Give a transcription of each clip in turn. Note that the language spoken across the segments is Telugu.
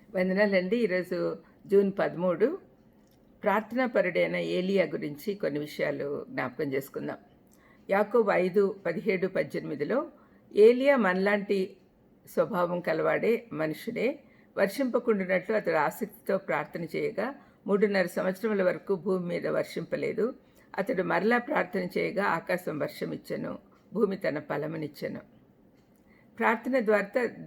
వందనాలండి. ఈరోజు జూన్ 13 ప్రార్థనాపరుడైన ఏలియా గురించి కొన్ని విషయాలు జ్ఞాపకం చేసుకుందాం. యాకోబు 5:17-18లో ఏలియా మనలాంటి స్వభావం కలవాడే మనుషుడే. వర్షింపకుండునట్లు అతడు ఆసక్తితో ప్రార్థన చేయగా 3.5 సంవత్సరముల వరకు భూమి మీద వర్షింపలేదు. అతడు మరలా ప్రార్థన చేయగా ఆకాశం వర్షమిచ్చెను, భూమి తన ఫలమునిచ్చెను. ప్రార్థన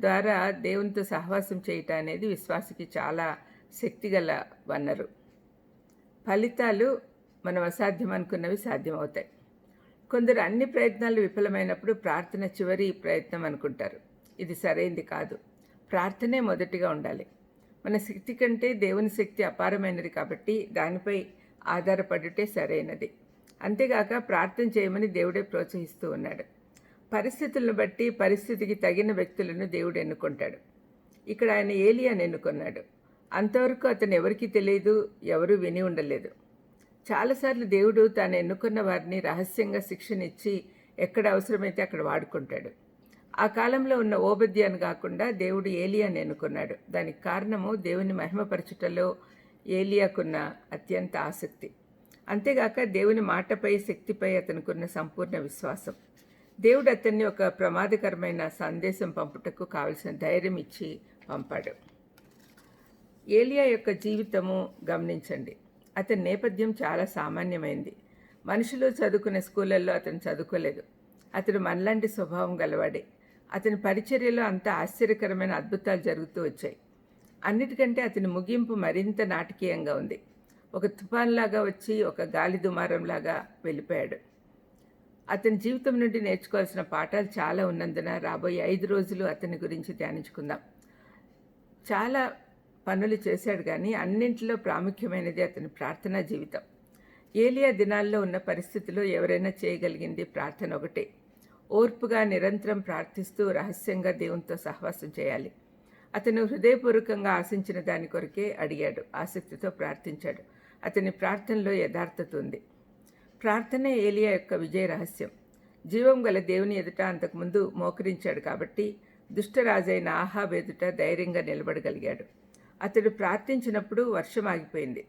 ద్వారా దేవునితో సహవాసం చేయటం అనేది విశ్వాసకి చాలా శక్తిగల వనరు. ఫలితాలు మనం అసాధ్యం అనుకున్నవి సాధ్యమవుతాయి. కొందరు అన్ని ప్రయత్నాలు విఫలమైనప్పుడు ప్రార్థన చివరి ప్రయత్నం అనుకుంటారు. ఇది సరైంది కాదు. ప్రార్థనే మొదటిగా ఉండాలి. మన శక్తి కంటే దేవుని శక్తి అపారమైనది కాబట్టి దానిపై ఆధారపడుటే సరైనది. అంతేగాక ప్రార్థన చేయమని దేవుడే ప్రోత్సహిస్తూ ఉన్నాడు. పరిస్థితులను బట్టి పరిస్థితికి తగిన వ్యక్తులను దేవుడు ఎన్నుకుంటాడు. ఇక్కడ ఆయన ఏలియాను ఎన్నుకున్నాడు. అంతవరకు అతను ఎవరికీ తెలియదు, ఎవరూ విని ఉండలేదు. చాలాసార్లు దేవుడు తాను ఎన్నుకున్న వారిని రహస్యంగా శిక్షణ ఇచ్చి ఎక్కడ అవసరమైతే అక్కడ వాడుకుంటాడు. ఆ కాలంలో ఉన్న ఓబద్యాను కాకుండా దేవుడు ఏలియాను ఎన్నుకున్నాడు. దానికి కారణము దేవుని మహిమపరచుటలో ఏలియాకున్న అత్యంత ఆసక్తి. అంతేగాక దేవుని మాటపై, శక్తిపై అతనుకున్న సంపూర్ణ విశ్వాసం. దేవుడు అతన్ని ఒక ప్రమాదకరమైన సందేశం పంపుటకు కావలసిన ధైర్యం ఇచ్చి పంపాడు. ఏలియా యొక్క జీవితము గమనించండి. అతని నేపథ్యం చాలా సామాన్యమైంది. మనుషులు చదువుకునే స్కూళ్ళల్లో అతను చదువుకోలేదు. అతడు మనలాంటి స్వభావం గలవాడే. అతని పరిచర్యలో అంత ఆశ్చర్యకరమైన అద్భుతాలు జరుగుతూ వచ్చాయి. అన్నిటికంటే అతని ముగింపు మరింత నాటకీయంగా ఉంది. ఒక తుఫాన్లాగా వచ్చి ఒక గాలి దుమారంలాగా వెళ్ళిపోయాడు. అతని జీవితం నుండి నేర్చుకోవాల్సిన పాఠాలు చాలా ఉన్నందున రాబోయే 5 రోజులు అతని గురించి ధ్యానించుకుందాం. చాలా పనులు చేశాడు, కానీ అన్నింటిలో ప్రాముఖ్యమైనది అతని ప్రార్థనా జీవితం. ఏలియా దినాల్లో ఉన్న పరిస్థితిలో ఎవరైనా చేయగలిగింది ప్రార్థన ఒకటే. ఓర్పుగా నిరంతరం ప్రార్థిస్తూ రహస్యంగా దేవునితో సహవాసం చేయాలి. అతను హృదయపూర్వకంగా ఆశించిన దాని కొరకే అడిగాడు, ఆసక్తితో ప్రార్థించాడు. అతని ప్రార్థనలో యథార్థత ఉంది. ప్రార్థనే ఏలియా యొక్క విజయ రహస్యం. జీవం గల దేవుని ఎదుట అంతకుముందు మోకరించాడు కాబట్టి దుష్టరాజైన ఆహాబు ఎదుట ధైర్యంగా నిలబడగలిగాడు. అతడు ప్రార్థించినప్పుడు వర్షం ఆగిపోయింది.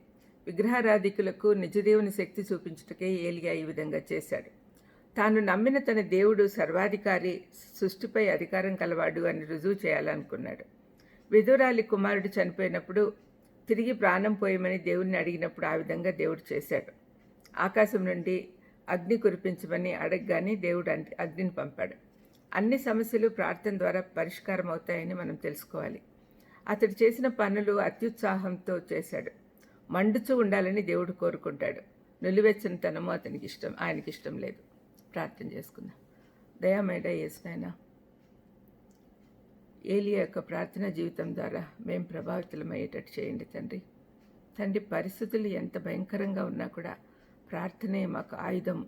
విగ్రహారాధికులకు నిజదేవుని శక్తి చూపించుటకే ఏలియా ఈ విధంగా చేశాడు. తాను నమ్మిన తన దేవుడు సర్వాధికారి, సృష్టిపై అధికారం కలవాడు అని రుజువు చేయాలనుకున్నాడు. విధురాలి కుమారుడు చనిపోయినప్పుడు తిరిగి ప్రాణం పోయమని దేవుణ్ణి అడిగినప్పుడు ఆ విధంగా దేవుడు చేశాడు. ఆకాశం నుండి అగ్ని కురిపించమని అడగగానే దేవుడు అగ్నిని పంపాడు. అన్ని సమస్యలు ప్రార్థన ద్వారా పరిష్కారం అవుతాయని మనం తెలుసుకోవాలి. అతడు చేసిన పనులు అత్యుత్సాహంతో చేశాడు. మండుచూ ఉండాలని దేవుడు కోరుకుంటాడు. నులివెచ్చనితనము ఆయనకి ఇష్టం లేదు. ప్రార్థన చేసుకుందాం. దయామేడ యేసునైనా, ఏలియా యొక్క ప్రార్థనా జీవితం ద్వారా మేము ప్రభావితులమయ్యేటట్టు చేయండి తండ్రి. పరిస్థితులు ఎంత భయంకరంగా ఉన్నా కూడా ప్రార్థనే మాకు ఆయుధం.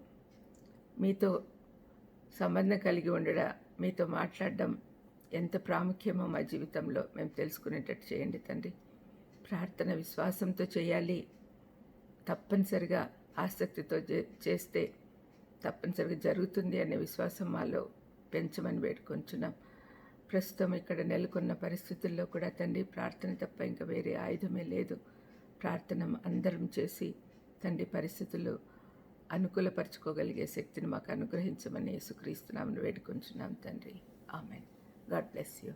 మీతో సంబంధం కలిగి ఉండడం, మీతో మాట్లాడడం ఎంత ప్రాముఖ్యమో మా జీవితంలో మేము తెలుసుకునేటట్టు చేయండి తండ్రి. ప్రార్థన విశ్వాసంతో చేయాలి. తప్పనిసరిగా ఆసక్తితో చేస్తే తప్పనిసరిగా జరుగుతుంది అనే విశ్వాసం మాలో పెంచమని వేడుకొంచున్నాం. ప్రస్తుతం ఇక్కడ నెలకొన్న పరిస్థితుల్లో కూడా తండ్రి, ప్రార్థన తప్ప ఇంకా వేరే ఆయుధమే లేదు. ప్రార్థన అందరం చేసి తండ్రి పరిస్థితులు అనుకూలపరచుకోగలిగే శక్తిని మాకు అనుగ్రహించమని యేసుక్రీస్తు నామమున వేడుకొంచున్నాం తండ్రి. ఆమెన్. God bless you.